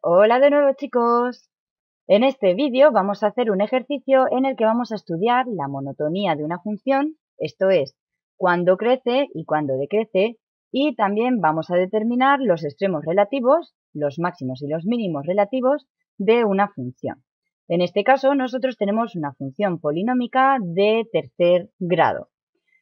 Hola de nuevo, chicos. En este vídeo vamos a hacer un ejercicio en el que vamos a estudiar la monotonía de una función, esto es, cuándo crece y cuándo decrece, y también vamos a determinar los extremos relativos, los máximos y los mínimos relativos de una función. En este caso, nosotros tenemos una función polinómica de tercer grado.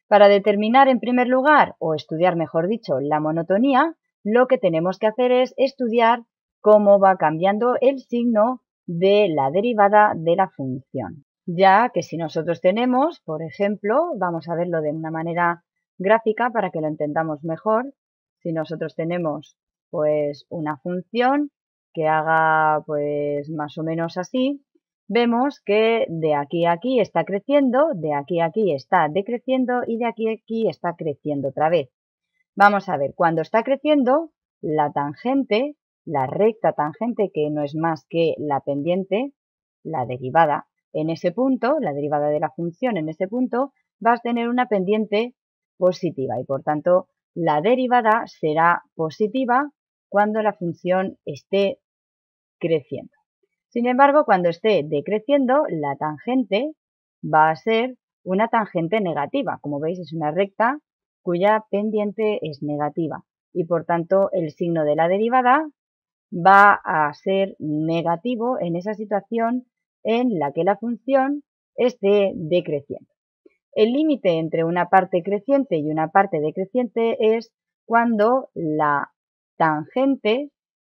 Para determinar en primer lugar, o estudiar mejor dicho, la monotonía, lo que tenemos que hacer es estudiar cómo va cambiando el signo de la derivada de la función. Ya que si nosotros tenemos, por ejemplo, vamos a verlo de una manera gráfica para que lo entendamos mejor. Si nosotros tenemos pues una función que haga pues más o menos así, vemos que de aquí a aquí está creciendo, de aquí a aquí está decreciendo y de aquí a aquí está creciendo otra vez. Vamos a ver, cuando está creciendo, la tangente, la recta tangente, que no es más que la pendiente, la derivada, en ese punto, la derivada de la función en ese punto, va a tener una pendiente positiva y por tanto la derivada será positiva cuando la función esté creciendo. Sin embargo, cuando esté decreciendo, la tangente va a ser una tangente negativa. Como veis, es una recta cuya pendiente es negativa y por tanto el signo de la derivada va a ser negativo en esa situación en la que la función esté decreciendo. El límite entre una parte creciente y una parte decreciente es cuando la tangente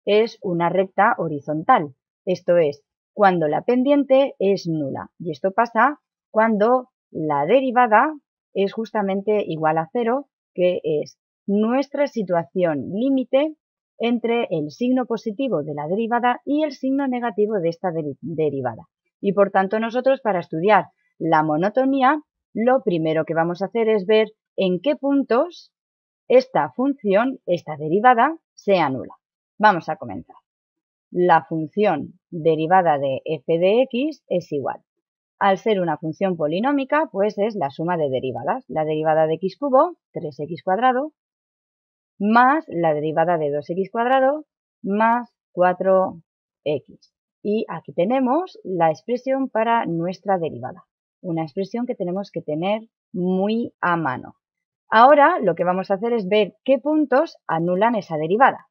es una recta horizontal, esto es, cuando la pendiente es nula. Y esto pasa cuando la derivada es justamente igual a cero, que es nuestra situación límite entre el signo positivo de la derivada y el signo negativo de esta derivada. Y por tanto nosotros para estudiar la monotonía, lo primero que vamos a hacer es ver en qué puntos esta función, esta derivada, sea nula. Vamos a comenzar. La función derivada de f de x es igual. Al ser una función polinómica, pues es la suma de derivadas. La derivada de x cubo, 3x cuadrado, más la derivada de 2x cuadrado, más 4x. Y aquí tenemos la expresión para nuestra derivada. Una expresión que tenemos que tener muy a mano. Ahora lo que vamos a hacer es ver qué puntos anulan esa derivada.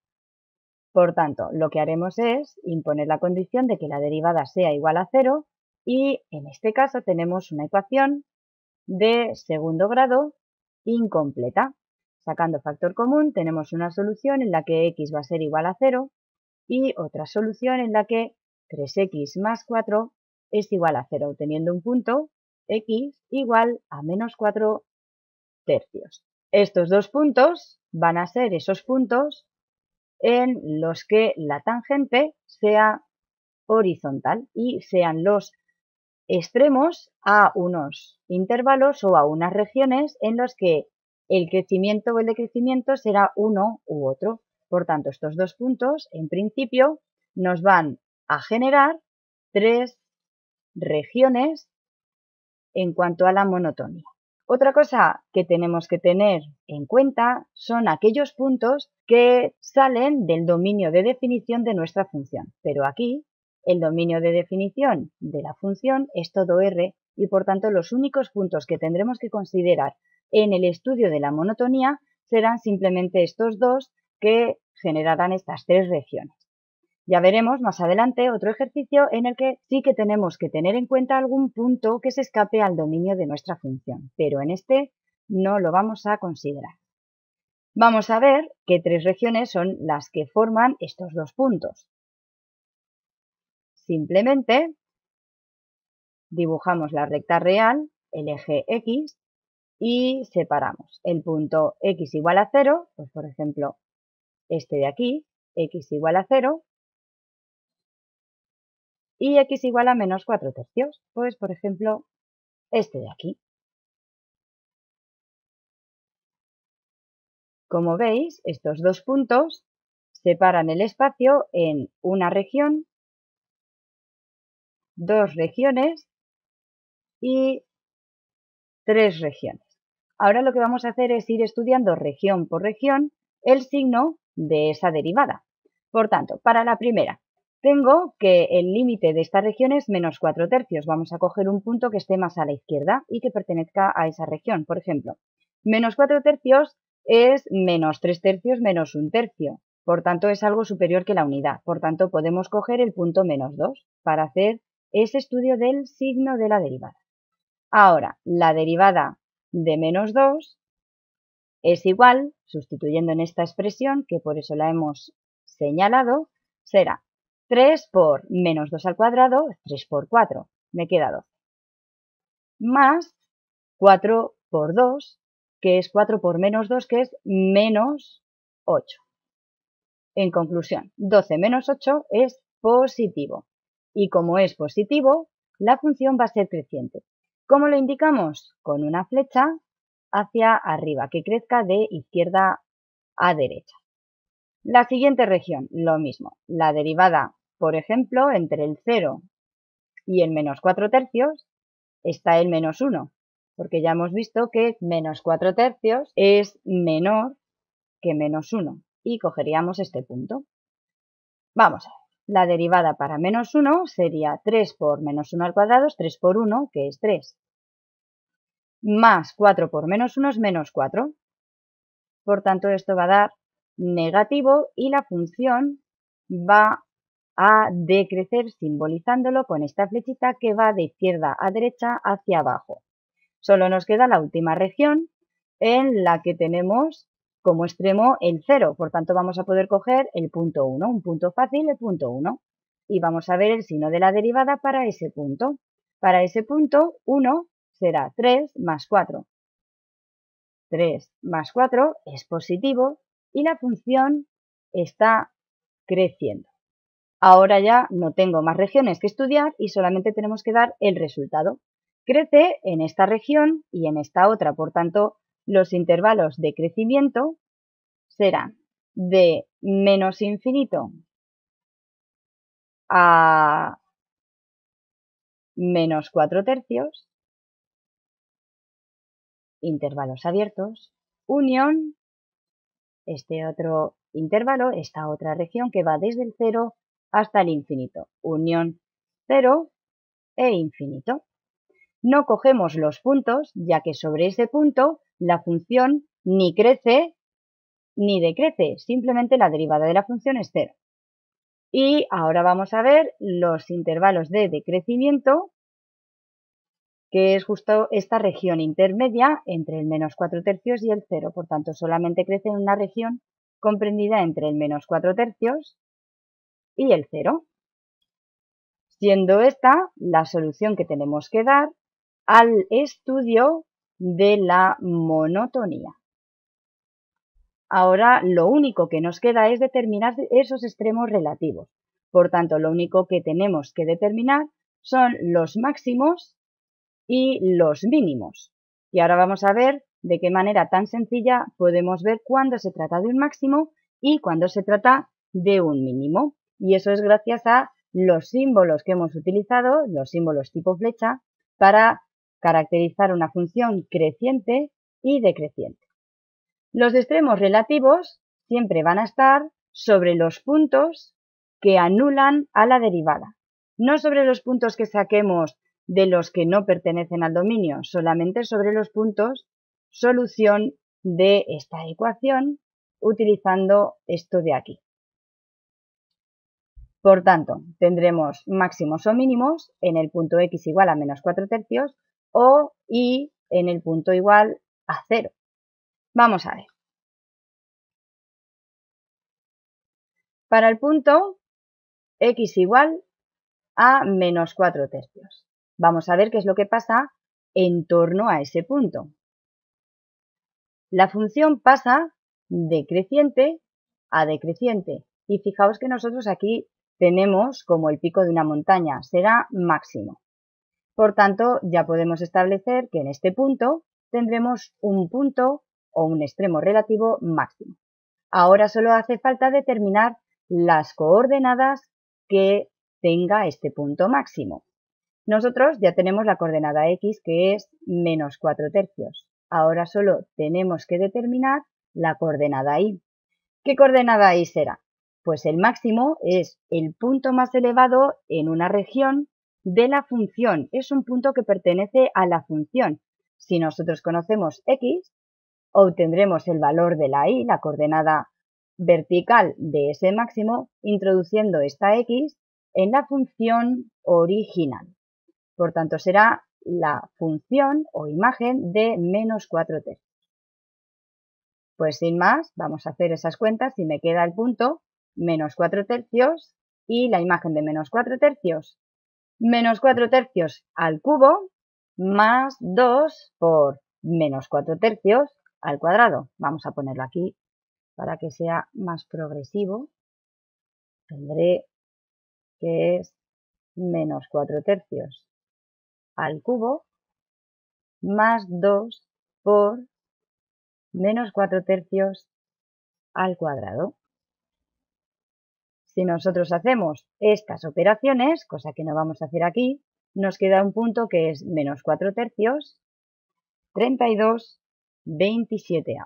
Por tanto, lo que haremos es imponer la condición de que la derivada sea igual a 0 y en este caso tenemos una ecuación de segundo grado incompleta. Sacando factor común tenemos una solución en la que x va a ser igual a 0 y otra solución en la que 3x más 4 es igual a 0, obteniendo un punto x igual a menos 4 tercios. Estos dos puntos van a ser esos puntos en los que la tangente sea horizontal y sean los extremos a unos intervalos o a unas regiones en los que el crecimiento o el decrecimiento será uno u otro. Por tanto, estos dos puntos, en principio, nos van a generar tres regiones en cuanto a la monotonía. Otra cosa que tenemos que tener en cuenta son aquellos puntos que salen del dominio de definición de nuestra función. Pero aquí el dominio de definición de la función es todo R y por tanto los únicos puntos que tendremos que considerar en el estudio de la monotonía serán simplemente estos dos que generarán estas tres regiones. Ya veremos más adelante otro ejercicio en el que sí que tenemos que tener en cuenta algún punto que se escape al dominio de nuestra función, pero en este no lo vamos a considerar. Vamos a ver qué tres regiones son las que forman estos dos puntos. Simplemente dibujamos la recta real, el eje X, y separamos el punto X igual a 0, pues por ejemplo este de aquí, X igual a 0, y x igual a menos 4 tercios, pues por ejemplo este de aquí. Como veis, estos dos puntos separan el espacio en una región, dos regiones y tres regiones. Ahora lo que vamos a hacer es ir estudiando región por región el signo de esa derivada. Por tanto, para la primera, tengo que el límite de esta región es menos 4 tercios. Vamos a coger un punto que esté más a la izquierda y que pertenezca a esa región. Por ejemplo, menos 4 tercios es menos 3 tercios menos 1 tercio. Por tanto, es algo superior que la unidad. Por tanto, podemos coger el punto menos 2 para hacer ese estudio del signo de la derivada. Ahora, la derivada de menos 2 es igual, sustituyendo en esta expresión, que por eso la hemos señalado, será 3 por menos 2 al cuadrado, 3 por 4, me queda 12, más 4 por 2, que es 4 por menos 2, que es menos 8. En conclusión, 12 menos 8 es positivo. Y como es positivo, la función va a ser creciente. ¿Cómo lo indicamos? Con una flecha hacia arriba, que crezca de izquierda a derecha. La siguiente región, lo mismo. La derivada, por ejemplo, entre el 0 y el menos 4 tercios está el menos 1, porque ya hemos visto que menos 4 tercios es menor que menos 1 y cogeríamos este punto. Vamos a ver. La derivada para menos 1 sería 3 por menos 1 al cuadrado, es 3 por 1, que es 3. Más 4 por menos 1 es menos 4. Por tanto, esto va a dar negativo y la función va a decrecer simbolizándolo con esta flechita que va de izquierda a derecha hacia abajo. Solo nos queda la última región en la que tenemos como extremo el 0, por tanto vamos a poder coger el punto 1, un punto fácil, el punto 1, y vamos a ver el signo de la derivada para ese punto. Para ese punto, 1 será 3 más 4. 3 más 4 es positivo y la función está creciendo. Ahora ya no tengo más regiones que estudiar y solamente tenemos que dar el resultado. Crece en esta región y en esta otra, por tanto, los intervalos de crecimiento serán de menos infinito a menos 4 tercios, intervalos abiertos, unión, este otro intervalo, esta otra región que va desde el 0 hasta el infinito, unión 0 e infinito. No cogemos los puntos, ya que sobre ese punto la función ni crece ni decrece, simplemente la derivada de la función es 0. Y ahora vamos a ver los intervalos de decrecimiento, que es justo esta región intermedia entre el menos 4 tercios y el 0. Por tanto, solamente crece en una región comprendida entre el menos 4 tercios y el 0. Siendo esta la solución que tenemos que dar al estudio de la monotonía. Ahora lo único que nos queda es determinar esos extremos relativos. Por tanto, lo único que tenemos que determinar son los máximos y los mínimos. Y ahora vamos a ver de qué manera tan sencilla podemos ver cuándo se trata de un máximo y cuándo se trata de un mínimo. Y eso es gracias a los símbolos que hemos utilizado, los símbolos tipo flecha, para caracterizar una función creciente y decreciente. Los extremos relativos siempre van a estar sobre los puntos que anulan a la derivada, no sobre los puntos que saquemos de los que no pertenecen al dominio, solamente sobre los puntos solución de esta ecuación utilizando esto de aquí. Por tanto, tendremos máximos o mínimos en el punto x igual a menos 4 tercios o y en el punto igual a 0. Vamos a ver. Para el punto x igual a menos 4 tercios. Vamos a ver qué es lo que pasa en torno a ese punto. La función pasa de creciente a decreciente. Y fijaos que nosotros aquí tenemos como el pico de una montaña, será máximo. Por tanto, ya podemos establecer que en este punto tendremos un punto o un extremo relativo máximo. Ahora solo hace falta determinar las coordenadas que tenga este punto máximo. Nosotros ya tenemos la coordenada x, que es menos 4 tercios. Ahora solo tenemos que determinar la coordenada y. ¿Qué coordenada y será? Pues el máximo es el punto más elevado en una región de la función. Es un punto que pertenece a la función. Si nosotros conocemos x, obtendremos el valor de la y, la coordenada vertical de ese máximo, introduciendo esta x en la función original. Por tanto, será la función o imagen de menos 4 tercios. Pues sin más, vamos a hacer esas cuentas y me queda el punto menos 4 tercios y la imagen de menos 4 tercios. Menos 4 tercios al cubo más 2 por menos 4 tercios al cuadrado. Vamos a ponerlo aquí para que sea más progresivo. Tendré que es menos 4 tercios al cubo más 2 por menos 4 tercios al cuadrado. Si nosotros hacemos estas operaciones, cosa que no vamos a hacer aquí, nos queda un punto que es menos 4 tercios, 32/27.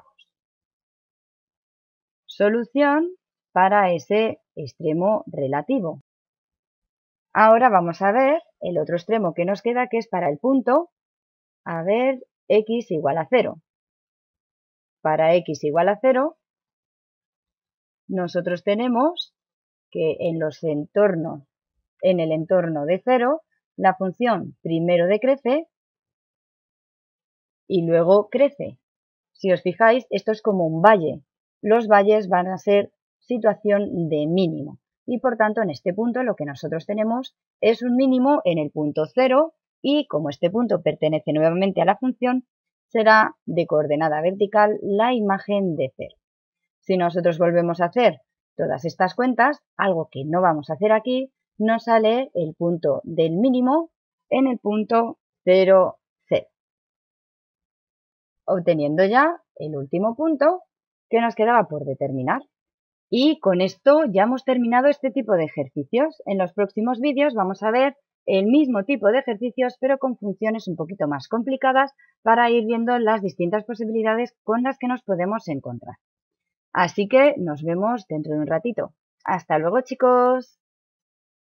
Solución para ese extremo relativo. Ahora vamos a ver el otro extremo que nos queda, que es para el punto, a ver, x igual a 0. Para x igual a 0, nosotros tenemos que en el entorno de 0, la función primero decrece y luego crece. Si os fijáis, esto es como un valle. Los valles van a ser situación de mínimo. Y por tanto, en este punto lo que nosotros tenemos es un mínimo en el punto 0 y como este punto pertenece nuevamente a la función, será de coordenada vertical la imagen de 0. Si nosotros volvemos a hacer todas estas cuentas, algo que no vamos a hacer aquí, nos sale el punto del mínimo en el punto 0, 0. Obteniendo ya el último punto que nos quedaba por determinar. Y con esto ya hemos terminado este tipo de ejercicios. En los próximos vídeos vamos a ver el mismo tipo de ejercicios, pero con funciones un poquito más complicadas para ir viendo las distintas posibilidades con las que nos podemos encontrar. Así que nos vemos dentro de un ratito. ¡Hasta luego, chicos!